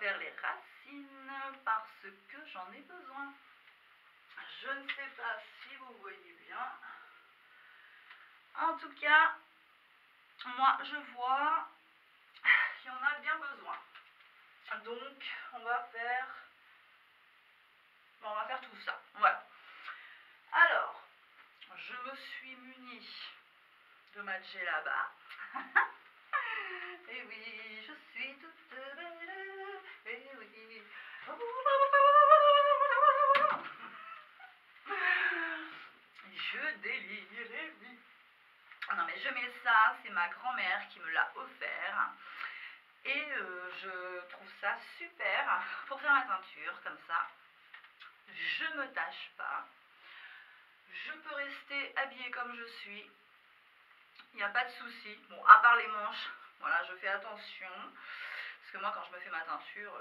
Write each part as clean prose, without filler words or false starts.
faire les racines parce que j'en ai besoin. Je ne sais pas si vous voyez bien. En tout cas, moi je vois qu'il y en a bien besoin. Donc on va faire tout ça. Voilà. Alors, je me suis munie de ma djellaba. Et oui, je suis toute belle. Et oui. Je délire, et oui. Non mais je mets ça, c'est ma grand-mère qui me l'a offert. Et je trouve ça super pour faire ma teinture, comme ça. Je me tâche pas. Je peux rester habillée comme je suis. Il n'y a pas de souci. Bon, à part les manches, voilà, je fais attention. Parce que moi, quand je me fais ma teinture,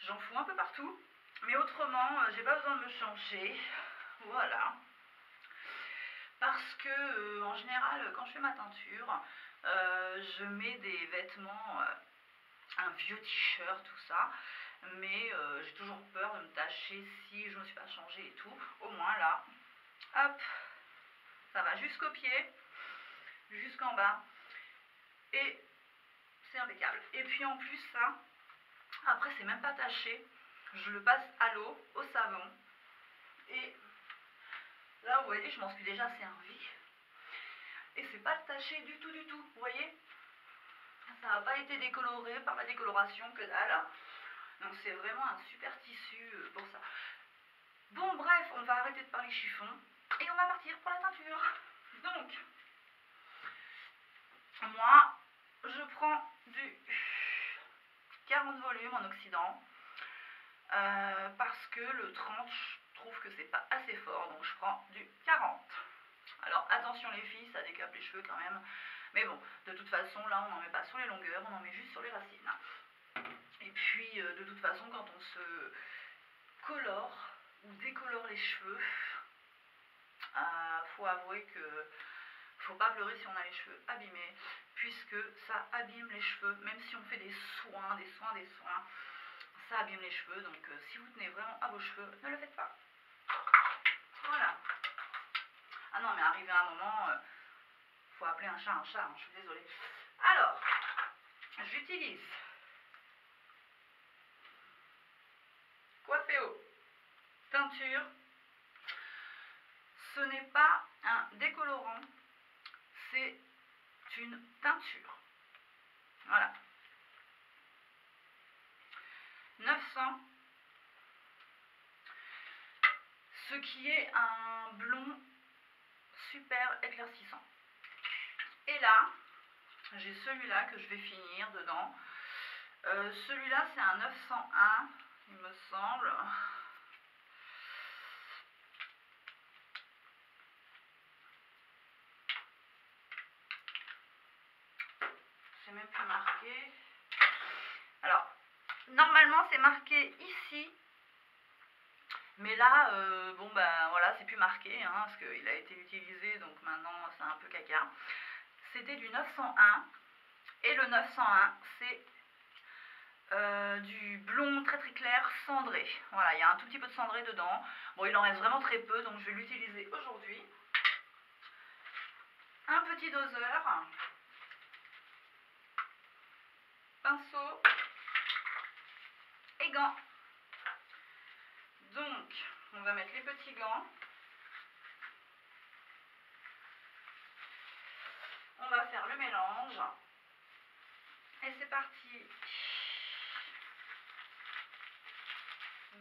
j'en fous un peu partout. Mais autrement, j'ai pas besoin de me changer. Voilà. Parce que, en général, quand je fais ma teinture, je mets des vêtements, un vieux t-shirt, tout ça. Mais j'ai toujours peur de me tacher si je ne me suis pas changée et tout. Au moins là, hop, ça va jusqu'au pied, jusqu'en bas. Et c'est impeccable. Et puis en plus, ça, après c'est même pas taché. Je le passe à l'eau, au savon. Et là, vous voyez, je m'en suis déjà servi. Et c'est pas taché du tout, vous voyez. Ça n'a pas été décoloré par la décoloration, que dalle. Donc c'est vraiment un super tissu pour ça. Bon bref, on va arrêter de parler chiffon. Et on va partir pour la teinture. Donc, moi, je prends du 40 volumes en oxydant. Parce que le 30, je trouve que c'est pas assez fort. Donc je prends du 40. Alors attention les filles, ça décape les cheveux quand même. Mais bon, de toute façon, là, on n'en met pas sur les longueurs, on en met juste sur les racines. Et puis, de toute façon, quand on se colore ou décolore les cheveux, faut avouer que faut pas pleurer si on a les cheveux abîmés, puisque ça abîme les cheveux, même si on fait des soins, ça abîme les cheveux. Donc, si vous tenez vraiment à vos cheveux, ne le faites pas. Voilà. Ah non, mais arrivé à un moment, faut appeler un chat, hein, je suis désolée. Alors, j'utilise Coifféo teinture. Ce n'est pas un décolorant, c'est une teinture. Voilà. 900. Ce qui est un blond super éclaircissant. Et là, j'ai celui-là que je vais finir dedans. Celui-là, c'est un 901, il me semble. C'est même plus marqué. Alors, normalement, c'est marqué ici. Mais là, bon ben voilà, c'est plus marqué, hein, parce qu'il a été utilisé, donc maintenant c'est un peu caca. C'était du 901. Et le 901, c'est du blond très très clair cendré. Voilà, il y a un tout petit peu de cendré dedans. Bon, il en reste vraiment très peu, donc je vais l'utiliser aujourd'hui. Un petit doseur, pinceau et gants. Donc, on va mettre les petits gants. On va faire le mélange. Et c'est parti.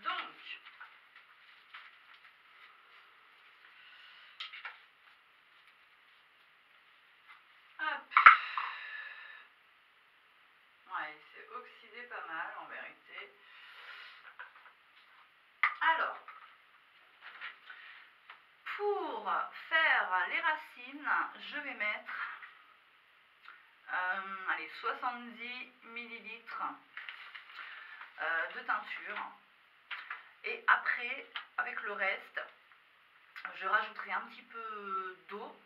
Donc, hop. Ouais, il s'est oxydé pas mal en vérité. Alors, pour faire les racines, je vais mettre allez, 70 ml de teinture. Et après, avec le reste, je rajouterai un petit peu d'eau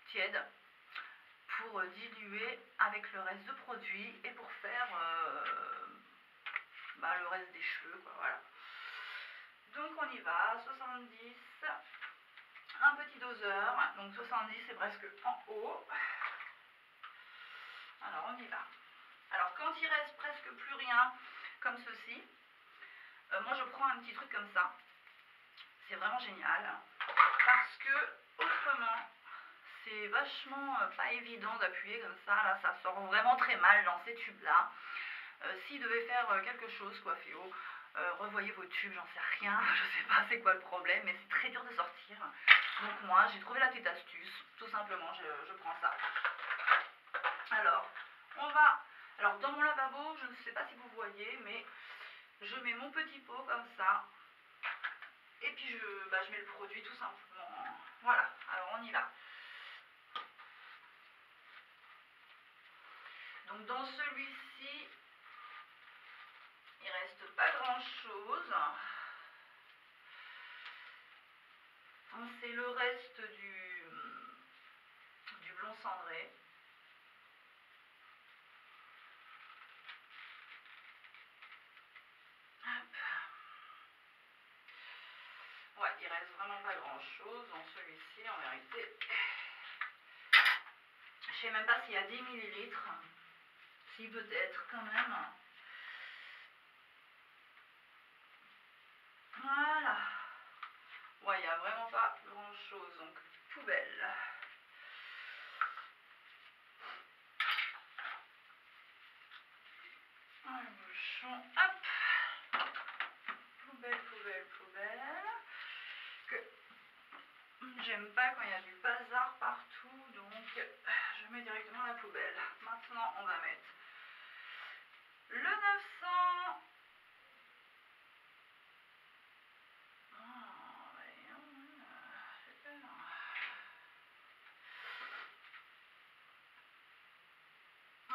tiède pour diluer avec le reste de produit et pour faire le reste des cheveux, quoi, voilà. Donc on y va, 70, un petit doseur, donc 70 c'est presque en haut. Alors on y va. Alors quand il reste presque plus rien, comme ceci, moi je prends un petit truc comme ça. C'est vraiment génial, parce que autrement, c'est vachement pas évident d'appuyer comme ça. Là, ça sort vraiment très mal dans ces tubes-là. S'il devait faire quelque chose, Coifféo, revoyez vos tubes, j'en sais rien, je sais pas c'est quoi le problème, mais c'est très dur de sortir. Donc moi, j'ai trouvé la petite astuce, tout simplement, je prends ça. Alors, on va... Alors, dans mon lavabo, je ne sais pas si vous voyez, mais je mets mon petit pot comme ça. Et puis, je mets le produit tout simplement. Voilà, alors on y va. Donc, dans celui-ci, il reste pas grand-chose. C'est le reste du blond cendré. Ouais, il reste vraiment pas grand chose dans celui-ci en vérité. Je sais même pas s'il y a 10 millilitres. Si, peut-être quand même. Voilà. Ouais, il n'y a vraiment pas grand chose. Donc, poubelle. Un bouchon. Hop. Poubelle, poubelle, poubelle. Que j'aime pas quand il y a du bazar partout, donc je mets directement à la poubelle. Maintenant, on va mettre le 900.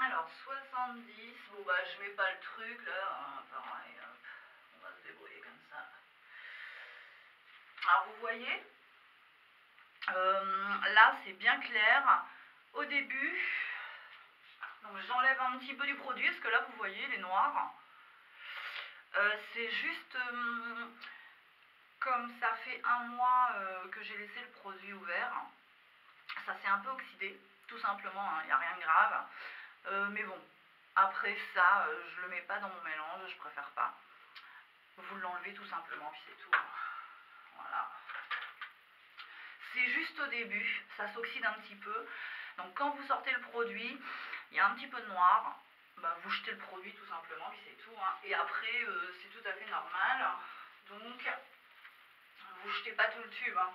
Alors, 70. Bon, je mets pas le truc là. Hein, pareil, hop. On va se débrouiller comme ça. Alors, vous voyez, là, c'est bien clair. Au début, donc j'enlève un petit peu du produit, parce que là, vous voyez, les noirs. C'est juste comme ça fait un mois que j'ai laissé le produit ouvert. Ça s'est un peu oxydé, tout simplement, il n'y a rien de grave. Mais bon, après ça, je le mets pas dans mon mélange, je préfère pas. Vous l'enlevez tout simplement, puis c'est tout. Voilà. C'est juste au début, ça s'oxyde un petit peu. Donc quand vous sortez le produit, il y a un petit peu de noir. Vous jetez le produit tout simplement, puis c'est tout. Hein. Et après, c'est tout à fait normal. Donc, vous jetez pas tout le tube. Hein.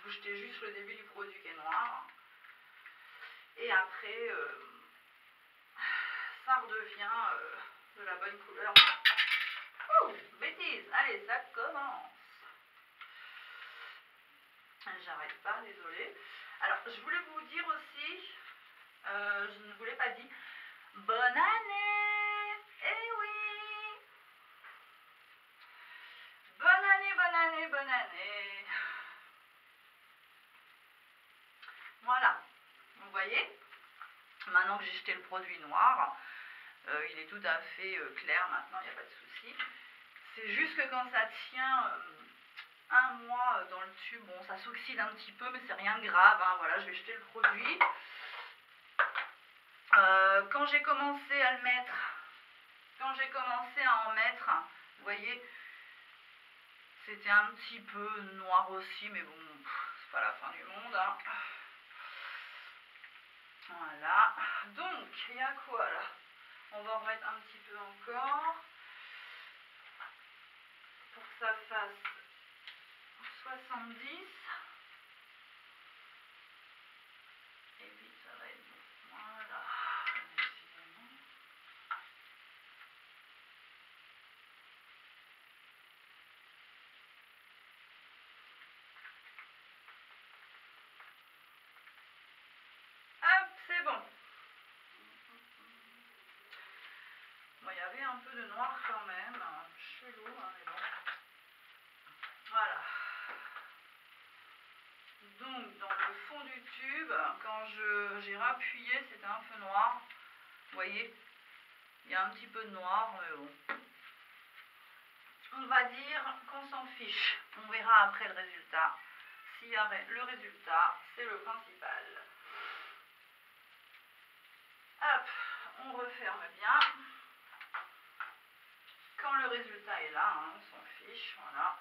Vous jetez juste le début du produit qui est noir. Et après, ça redevient de la bonne couleur. Oh, bêtise. Allez, ça commence. J'arrête pas, désolée. Alors, je voulais vous dire aussi, je ne vous l'ai pas dit, bonne année! Eh oui! Bonne année, bonne année, bonne année! Voilà, vous voyez, maintenant que j'ai jeté le produit noir, il est tout à fait clair maintenant, il n'y a pas de souci. C'est juste que quand ça tient un mois dans le tube, bon, ça s'oxyde un petit peu, mais c'est rien de grave. Hein, voilà, je vais jeter le produit. Quand j'ai commencé à le mettre, quand j'ai commencé à en mettre, vous voyez, c'était un petit peu noir aussi, mais bon, c'est pas la fin du monde. Hein. Voilà, donc, il y a quoi là? On va en remettre un petit peu encore, pour que ça fasse 70. Et puis ça va être bon. Voilà. Hop, c'est bon. Bon, il y avait un peu de noir quand même, chelou, hein, mais bon. Voilà. Donc, dans le fond du tube, quand j'ai rappuyé, c'était un peu noir. Vous voyez, il y a un petit peu de noir, mais bon. on va dire qu'on s'en fiche. On verra après le résultat. S'il y a le résultat, c'est le principal. Hop, on referme bien. Quand le résultat est là, hein, on s'en fiche, voilà.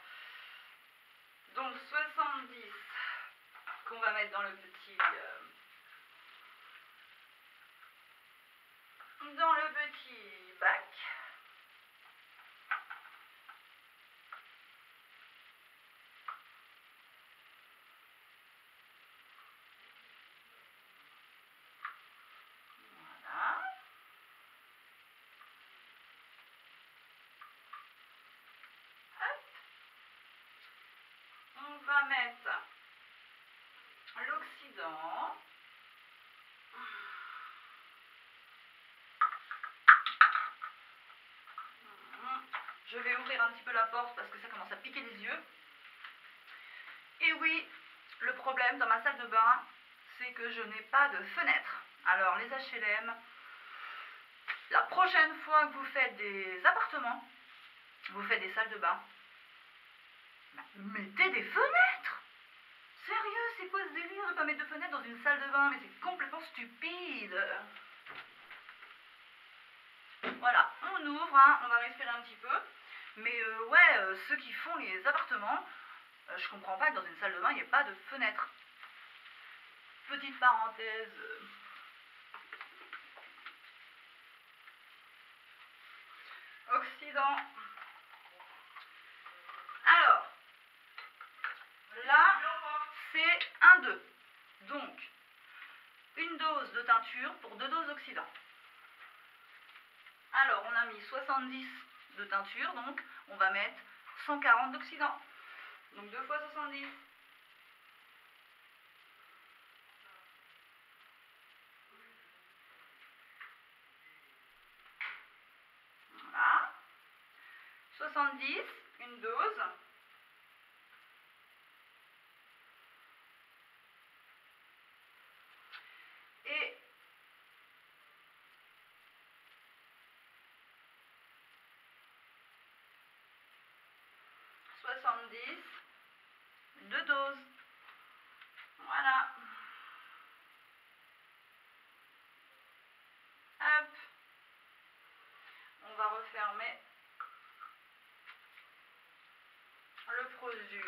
Donc 70 qu'on va mettre dans le petit bac. Voilà. Hop. On va mettre l'oxydant. Je vais ouvrir un petit peu la porte parce que ça commence à piquer les yeux. Et oui, le problème dans ma salle de bain, c'est que je n'ai pas de fenêtre. Alors les HLM, la prochaine fois que vous faites des appartements, vous faites des salles de bain, mettez des fenêtres. Sérieux, c'est quoi ce délire de ne pas mettre de fenêtre dans une salle de bain? Mais c'est complètement stupide. Voilà, on ouvre, hein, on va respirer un petit peu. Mais ouais, ceux qui font les appartements, je comprends pas que dans une salle de bain, il n'y ait pas de fenêtre. Petite parenthèse. Oxydant. Alors, là, c'est 1,2. Donc, une dose de teinture pour 2 doses d'oxydant. Alors, on a mis 70 de teinture, donc on va mettre 140 d'oxydant. Donc 2 fois 70. Voilà. 70, une dose. Et deux doses. Voilà. Hop. On va refermer le produit.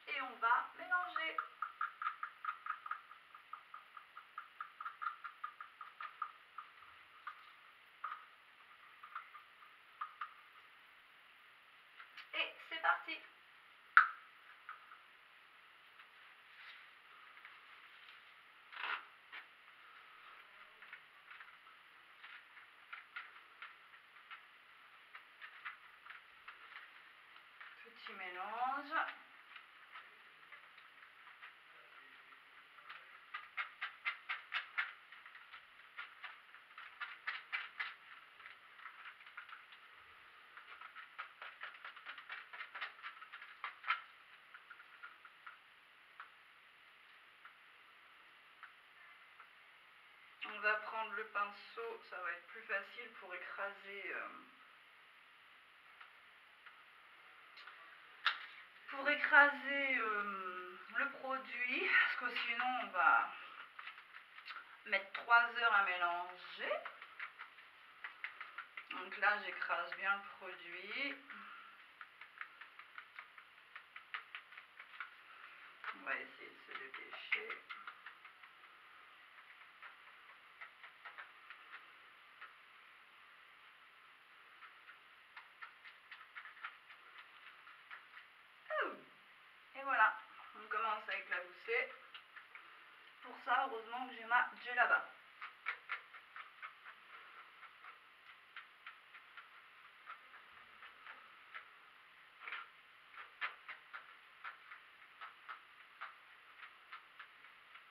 Et on va mélanger. Et c'est parti. Petit mélange. On va prendre le pinceau, ça va être plus facile pour écraser le produit, parce que sinon on va mettre 3 heures à mélanger. Donc là j'écrase bien le produit. On va essayer de se dépêcher. Et voilà, on commence à éclabousser. Pour ça, heureusement que j'ai ma djellaba.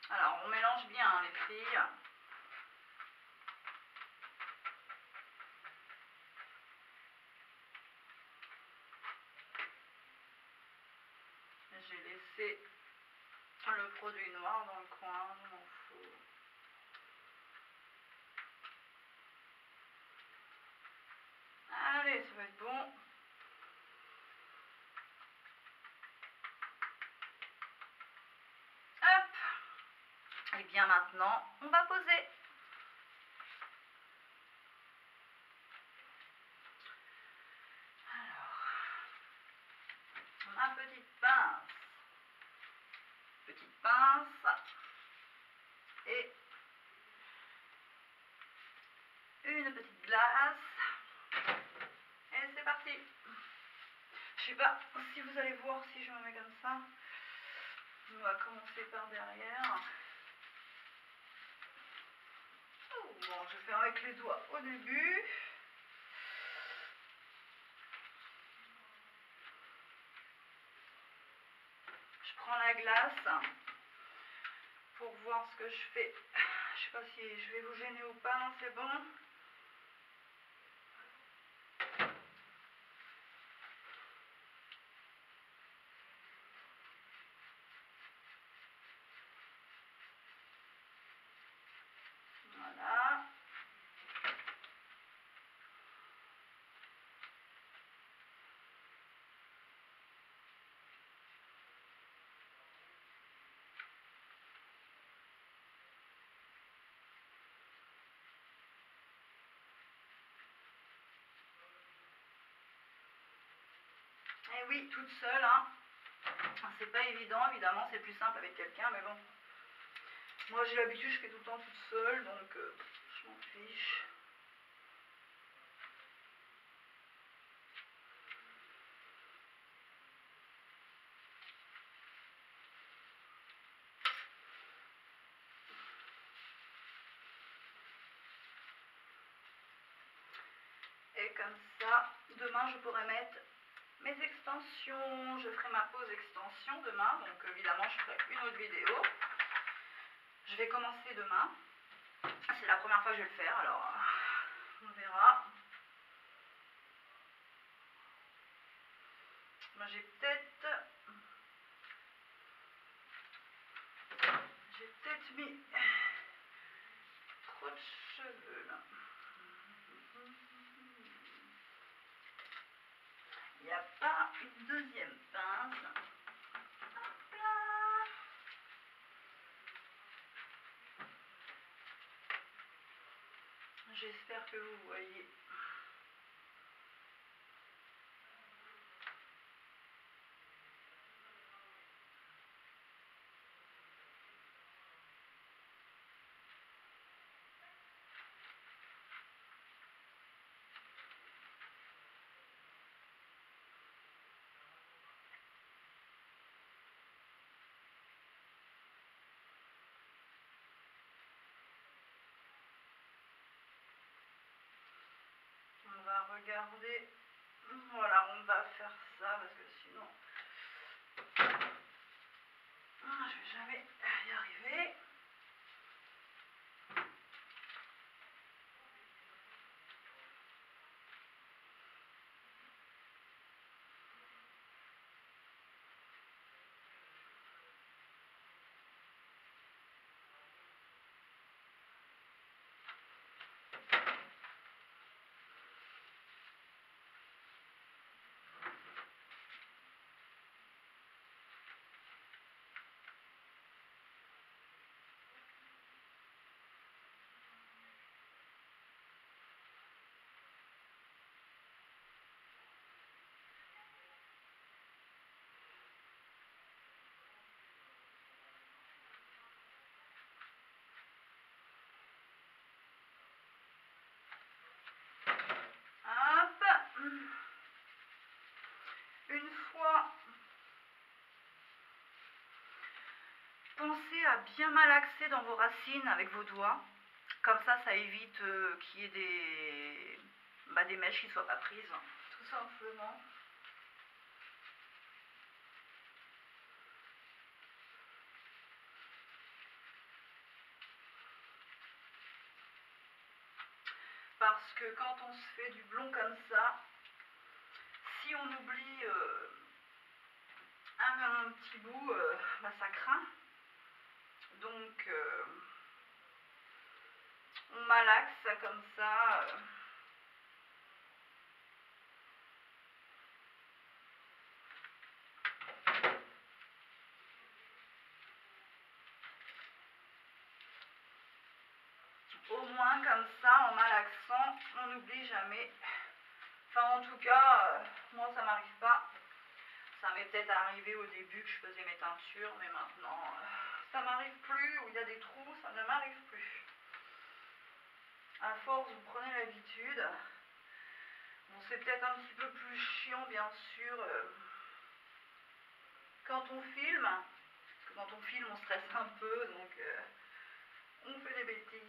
Alors, on mélange bien, hein, les filles. laisser le produit noir dans le coin, je m'en fous. Allez, ça va être bon. Hop. Et bien maintenant, on va poser. Alors, ma petite pince et une petite glace. Et c'est parti. Je sais pas si vous allez voir si je me mets comme ça. On va commencer par derrière. Bon, je vais faire avec les doigts au début. Je prends la glace pour voir ce que je fais. Je sais pas si je vais vous gêner ou pas. Non, c'est bon. Voilà. Et oui, toute seule, hein. C'est pas évident, évidemment, c'est plus simple avec quelqu'un, mais bon. Moi j'ai l'habitude, je fais tout le temps toute seule, donc je m'en fiche. Et comme ça, demain je pourrai mettre mes extensions. Je ferai ma pause extension demain, donc évidemment je ferai une autre vidéo. Je vais commencer demain. C'est la première fois que je vais le faire, alors on verra. Moi j'ai peut-être mis trop de cheveux là. Il n'y a pas une deuxième pince. Hop là. J'espère que vous voyez. On va regarder. Voilà, on va faire ça parce que sinon je vais jamais y arriver. Hop. Une fois, pensez à bien malaxer dans vos racines avec vos doigts. Comme ça évite qu'il y ait des mèches qui ne soient pas prises, tout simplement. Parce que quand on se fait du blond comme ça, si on oublie Ah, mais mon petit bout, bah, ça craint. Donc, on malaxe comme ça. Au moins comme ça, en malaxant, on n'oublie jamais. Enfin, en tout cas, moi ça m'arrive pas. Ça m'est peut-être arrivé au début que je faisais mes teintures, mais maintenant, ça m'arrive plus. Où il y a des trous, ça ne m'arrive plus. À force, vous prenez l'habitude. Bon, c'est peut-être un petit peu plus chiant, bien sûr, quand on filme. Parce que quand on filme, on stresse un peu, donc on fait des bêtises.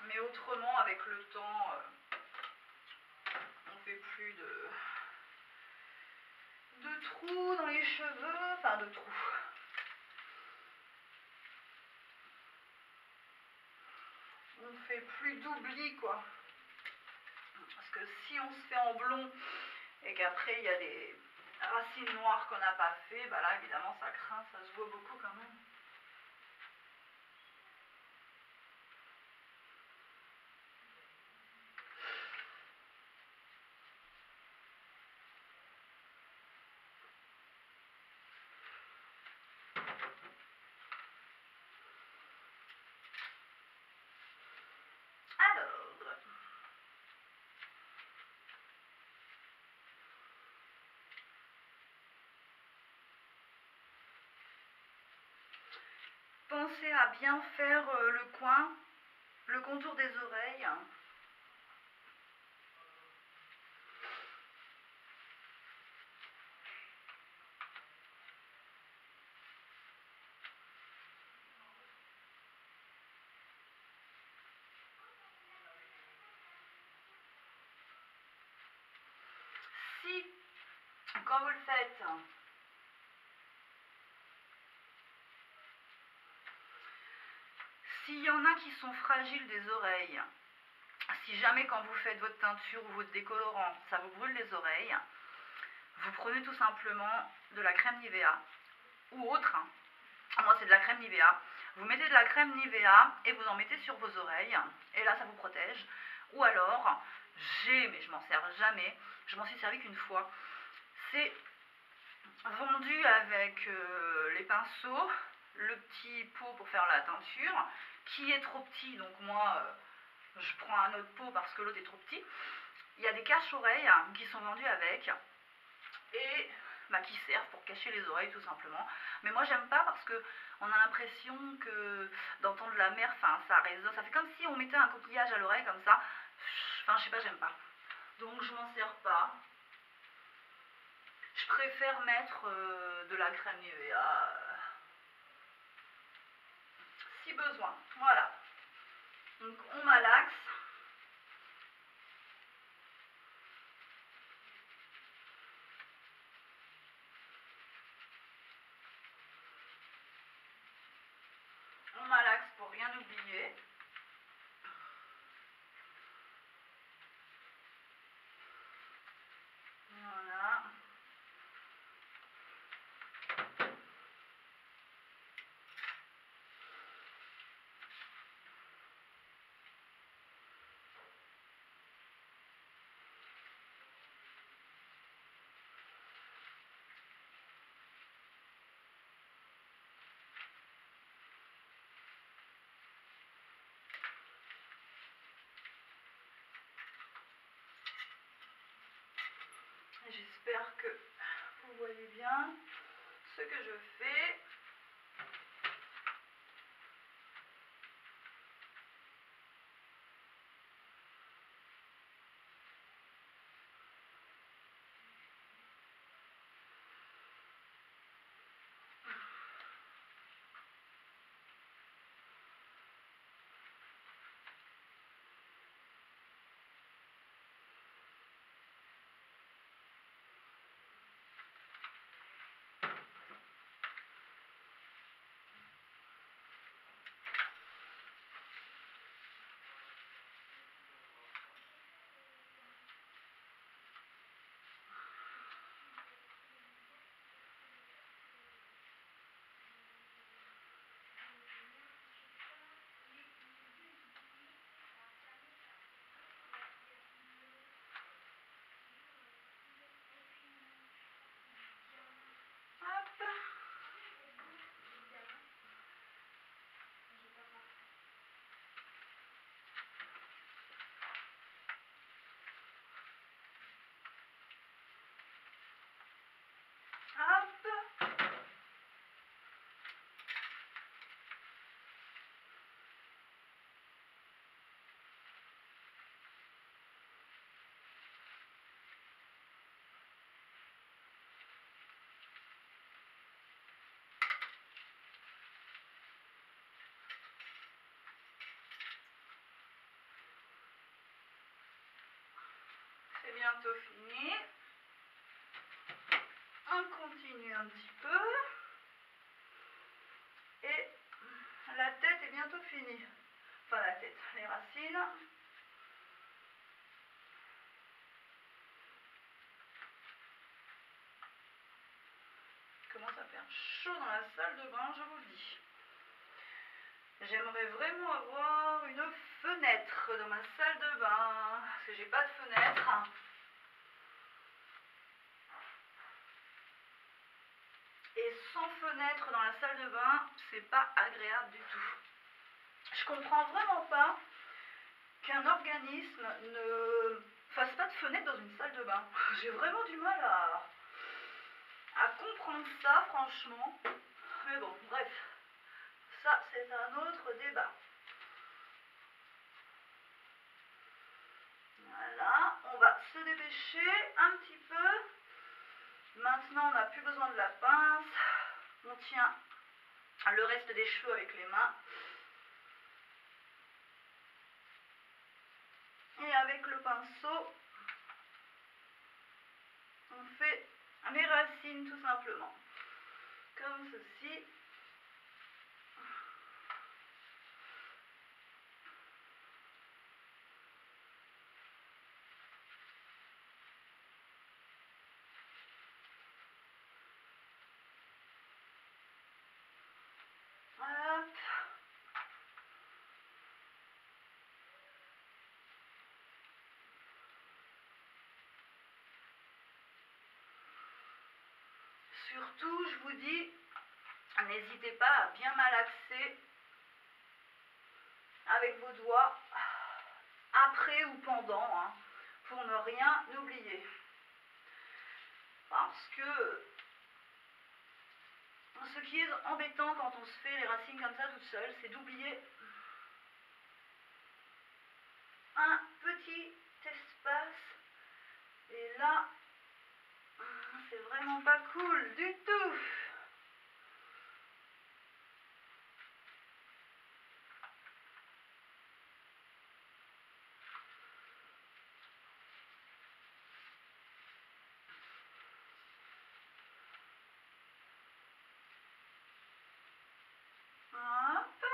Mais autrement, avec le temps, on fait plus de trous dans les cheveux, enfin de trous. On fait plus d'oubli, quoi. Parce que si on se fait en blond et qu'après il y a des racines noires qu'on n'a pas fait, bah là évidemment ça craint, ça se voit beaucoup quand même. Alors, pensez à bien faire le coin, le contour des oreilles. Si, quand vous le faites, s'il y en a qui sont fragiles des oreilles, si jamais quand vous faites votre teinture ou votre décolorant, ça vous brûle les oreilles, vous prenez tout simplement de la crème Nivea ou autre. Moi c'est de la crème Nivea. Vous mettez de la crème Nivea et vous en mettez sur vos oreilles et là ça vous protège. Ou alors, mais je m'en sers jamais, je m'en suis servi qu'une fois, c'est vendu avec les pinceaux, le petit pot pour faire la teinture, qui est trop petit, donc moi je prends un autre pot parce que l'autre est trop petit. Il y a des cache-oreilles qui sont vendus avec et bah, qui servent pour cacher les oreilles tout simplement. Mais moi j'aime pas parce que on a l'impression que d'entendre la mer, enfin ça résonne, ça fait comme si on mettait un coquillage à l'oreille comme ça. Enfin je sais pas, j'aime pas. Donc je m'en sers pas. Je préfère mettre de la crème Nivea si besoin. Voilà. Donc on malaxe. On malaxe pour rien oublier. Voilà. J'espère que vous voyez bien ce que je fais. bientôt fini. On continue un petit peu. Et la tête est bientôt finie. Enfin la tête, les racines. Il commence à faire chaud dans la salle de bain, je vous le dis. J'aimerais vraiment avoir une fenêtre dans ma salle de bain. Parce que j'ai pas de fenêtre. Et sans fenêtre dans la salle de bain, c'est pas agréable du tout. Je comprends vraiment pas qu'un organisme ne fasse pas de fenêtre dans une salle de bain. J'ai vraiment du mal à comprendre ça, franchement. Mais bon, bref, ça c'est un autre débat. Voilà, on va se dépêcher un petit peu. Maintenant, on n'a plus besoin de la pince. On tient le reste des cheveux avec les mains. Et avec le pinceau, on fait les racines tout simplement. Comme ceci. Hop. Surtout, je vous dis, n'hésitez pas à bien malaxer avec vos doigts, après ou pendant, hein, pour ne rien oublier. Parce que ce qui est embêtant quand on se fait les racines comme ça toute seule, c'est d'oublier un petit espace. Et là, c'est vraiment pas cool du tout. Hop.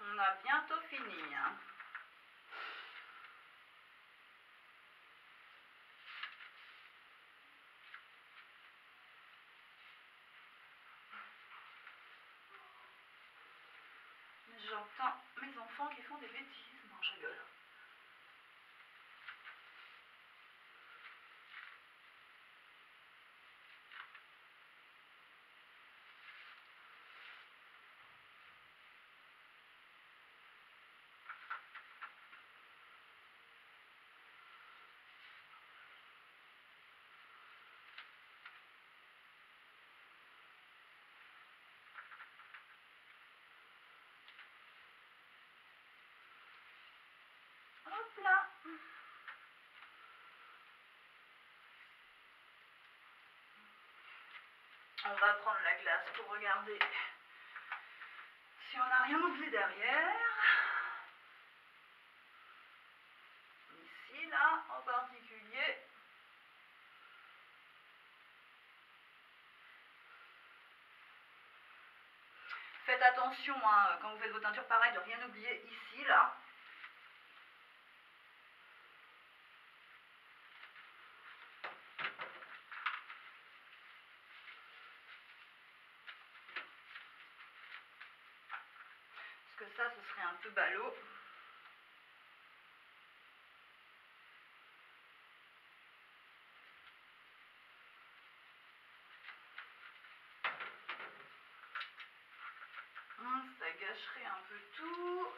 On a bientôt fini, hein. J'entends mes enfants qui font des bêtises. Non, je rigole. Hop là. On va prendre la glace pour regarder si on n'a rien oublié derrière. Ici, là, en particulier. Faites attention, hein, quand vous faites vos teintures, pareil, de rien oublier ici, là. Parce que ça, ce serait un peu ballot. Ça gâcherait un peu tout.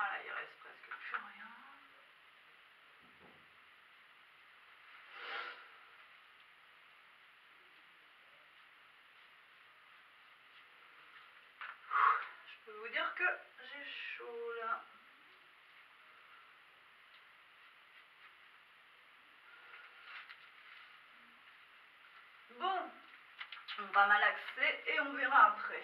Voilà, il reste presque plus rien. Je peux vous dire que j'ai chaud là. Bon, on va malaxer et on verra après.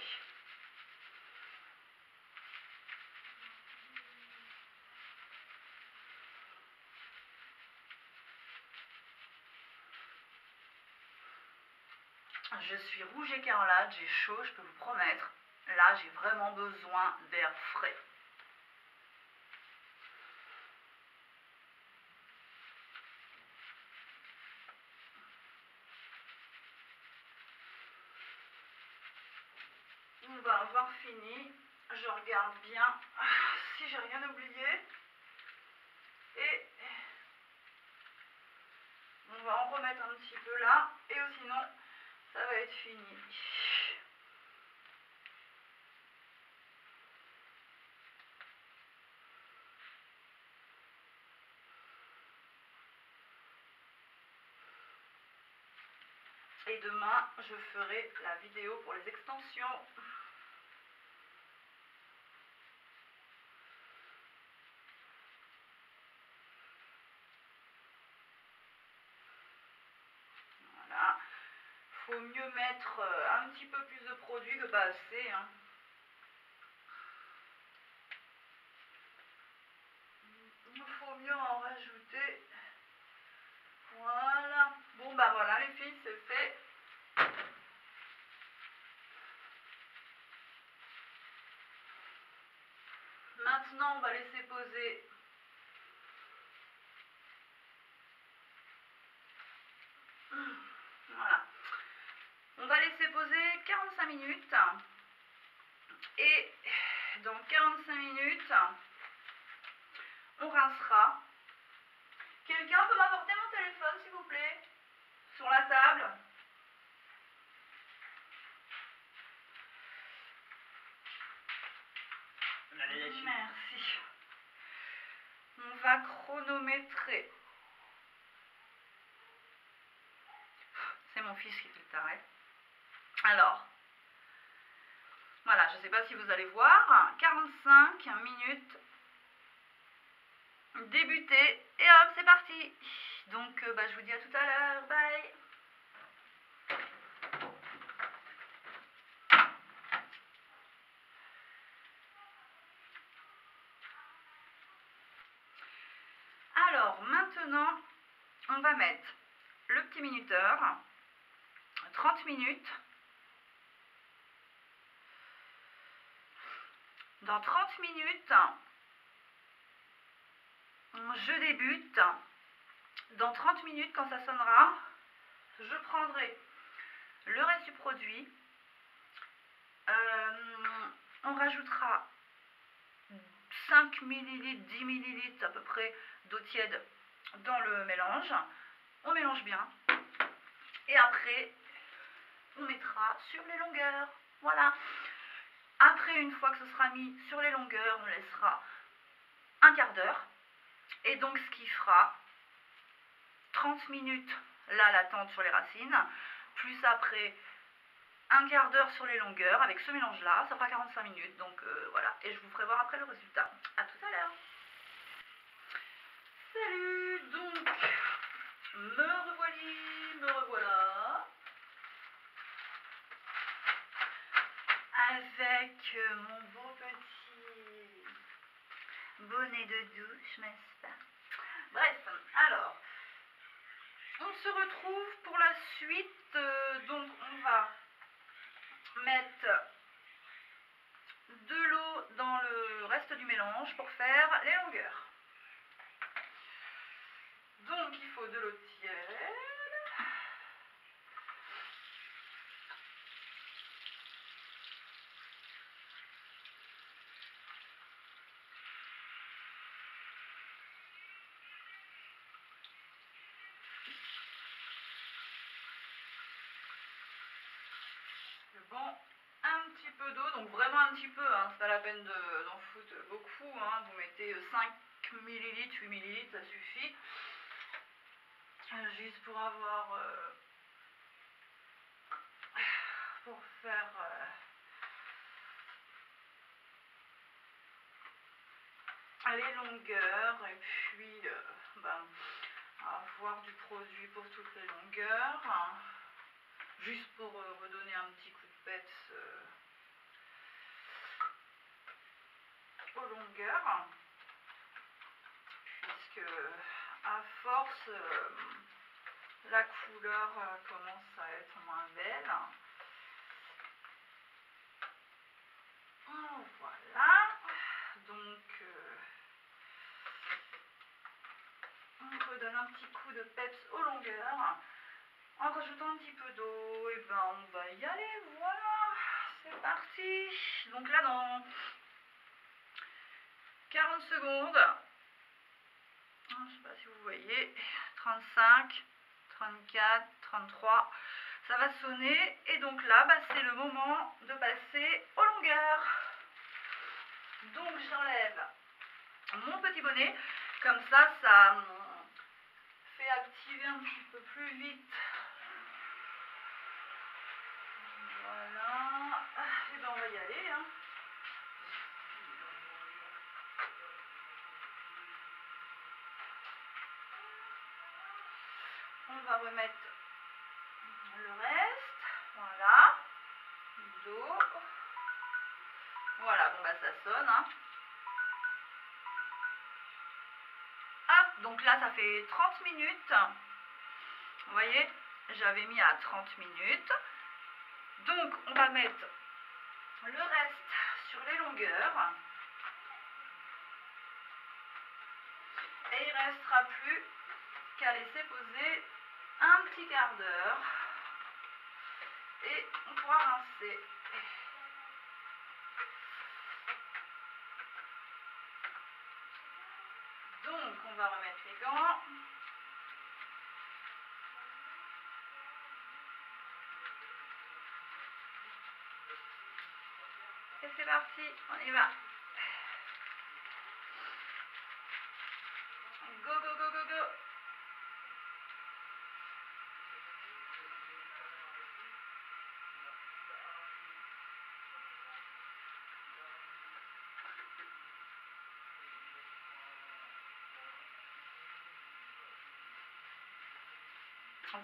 Je suis rouge écarlate, j'ai chaud, je peux vous promettre. Là, j'ai vraiment besoin d'air frais. On va avoir fini. Je regarde bien si j'ai rien oublié. Et on va en remettre un petit peu là. Et sinon, ça va être fini. Et demain, je ferai la vidéo pour les extensions. Voilà. Faut mieux mettre un petit peu plus de produit que pas assez, hein. Il faut mieux en rajouter. Voilà. Bon bah voilà les filles, c'est fait. Maintenant, on va laisser poser. Voilà. On va laisser poser 45 minutes. Et dans 45 minutes, on rincera. Quelqu'un peut m'apporter mon téléphone, s'il vous plaît? Sur la table. Merci. On va chronométrer. C'est mon fils qui fait le taré. Alors, voilà, je ne sais pas si vous allez voir. 45 minutes. Débuter. Et hop, c'est parti. Donc, je vous dis à tout à l'heure. Bye. Alors, maintenant, on va mettre le petit minuteur. 30 minutes. Dans 30 minutes, je débute. Dans 30 minutes, quand ça sonnera, je prendrai le reste du produit. On rajoutera 5 ml, 10 ml à peu près d'eau tiède dans le mélange. On mélange bien. Et après, on mettra sur les longueurs. Voilà. Après, une fois que ce sera mis sur les longueurs, on laissera un quart d'heure. Et donc, ce qui fera 30 minutes là, l'attente sur les racines, plus après un quart d'heure sur les longueurs. Avec ce mélange là, ça fera 45 minutes. Donc voilà, et je vous ferai voir après le résultat. A tout à l'heure. Salut. Donc me revoilà avec mon beau petit bonnet de douche, n'est-ce pas? Bref, alors on se retrouve pour la suite. Donc on va mettre de l'eau dans le reste du mélange pour faire les longueurs. Donc il faut de l'eau tiède. Bon, un petit peu d'eau, donc vraiment un petit peu, hein, c'est pas la peine d'en foutre beaucoup, hein, vous mettez 5 ml, 8 ml, ça suffit. Juste pour avoir, pour faire les longueurs et puis avoir du produit pour toutes les longueurs, hein, juste pour redonner un petit coup de peps aux longueurs, puisque à force la couleur commence à être moins belle. Voilà, donc on redonne un petit coup de peps aux longueurs en rajoutant un petit peu d'eau. Et ben on va y aller, voilà, c'est parti. Donc là dans 40 secondes, je ne sais pas si vous voyez, 35, 34, 33, ça va sonner et donc là c'est le moment de passer aux longueurs. Donc j'enlève mon petit bonnet, comme ça fait activer un petit peu plus vite. Voilà, et ben on va y aller, hein. On va remettre le reste, voilà, do. Voilà, bon ça sonne, hein. Hop, donc là ça fait 30 minutes. Vous voyez, j'avais mis à 30 minutes. Donc on va mettre le reste sur les longueurs. Et il ne restera plus qu'à laisser poser un petit quart d'heure. Et on pourra rincer. Donc on va remettre les gants. Et c'est parti, on y va. Go, go, go, go, go.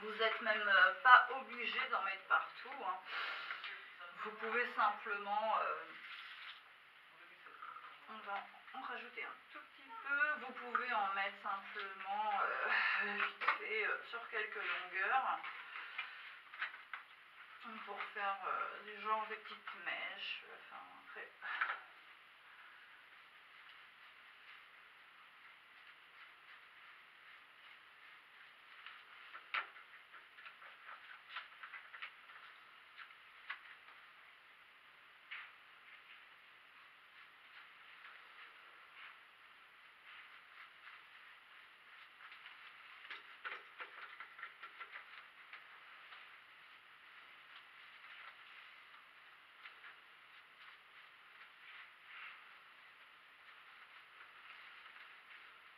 Vous n'êtes même pas obligé d'en mettre partout, hein. Vous pouvez simplement, on va en rajouter un tout petit peu. Vous pouvez en mettre simplement vite fait sur quelques longueurs pour faire des genres de petites mèches. Enfin, après.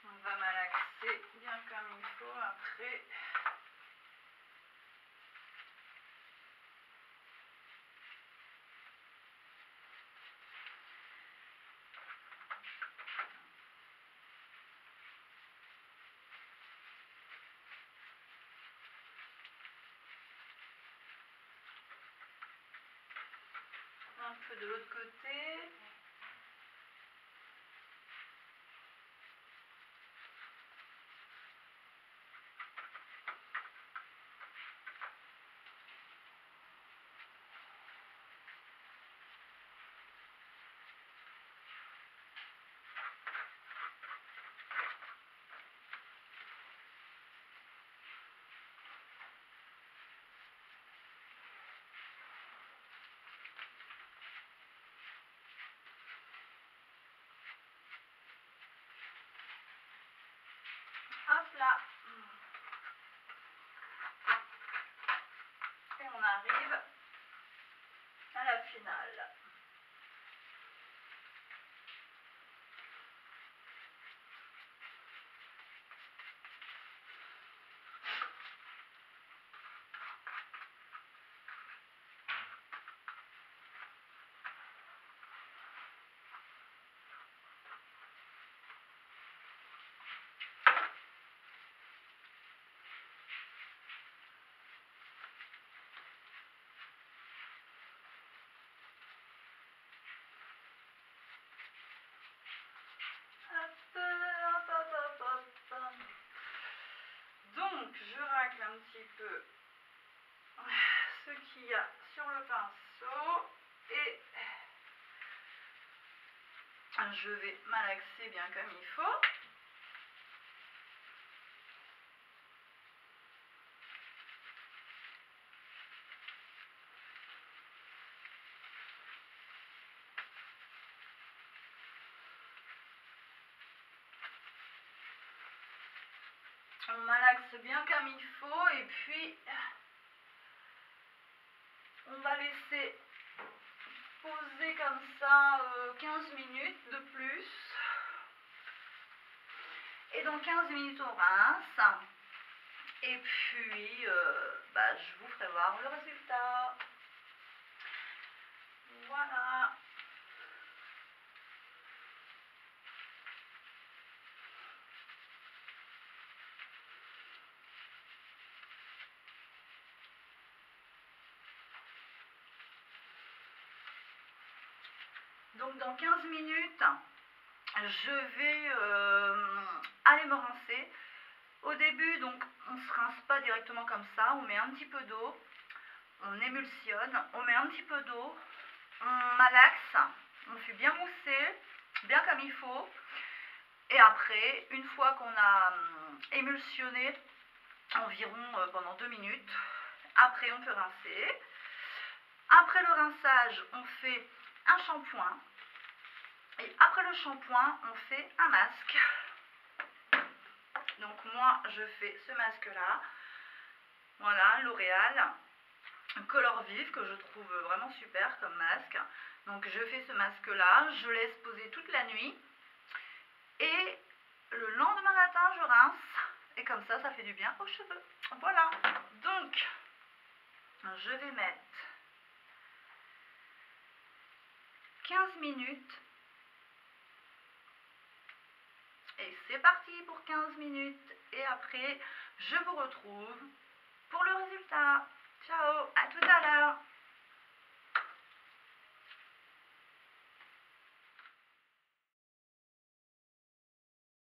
On va malaxer bien comme il faut après. Un peu de l'autre côté. qu'il y a sur le pinceau et je vais malaxer bien comme il faut. On malaxe bien comme il faut et puis on va laisser poser comme ça 15 minutes de plus. Et dans 15 minutes on rince. Et puis je vous ferai voir le résultat. Voilà. Donc dans 15 minutes, je vais aller me rincer. Au début, donc, on ne se rince pas directement comme ça, on met un petit peu d'eau, on émulsionne, on met un petit peu d'eau, on malaxe, on fait bien mousser, bien comme il faut. Et après, une fois qu'on a émulsionné environ pendant 2 minutes, après on peut rincer. Après le rinçage, on fait un shampoing. Et après le shampoing, on fait un masque. Donc moi, je fais ce masque-là. Voilà, L'Oréal Color Vive, que je trouve vraiment super comme masque. Donc je fais ce masque-là, je laisse poser toute la nuit. Et le lendemain matin, je rince. Et comme ça, ça fait du bien aux cheveux. Voilà. Donc, je vais mettre 15 minutes. Et c'est parti pour 15 minutes. Et après, je vous retrouve pour le résultat.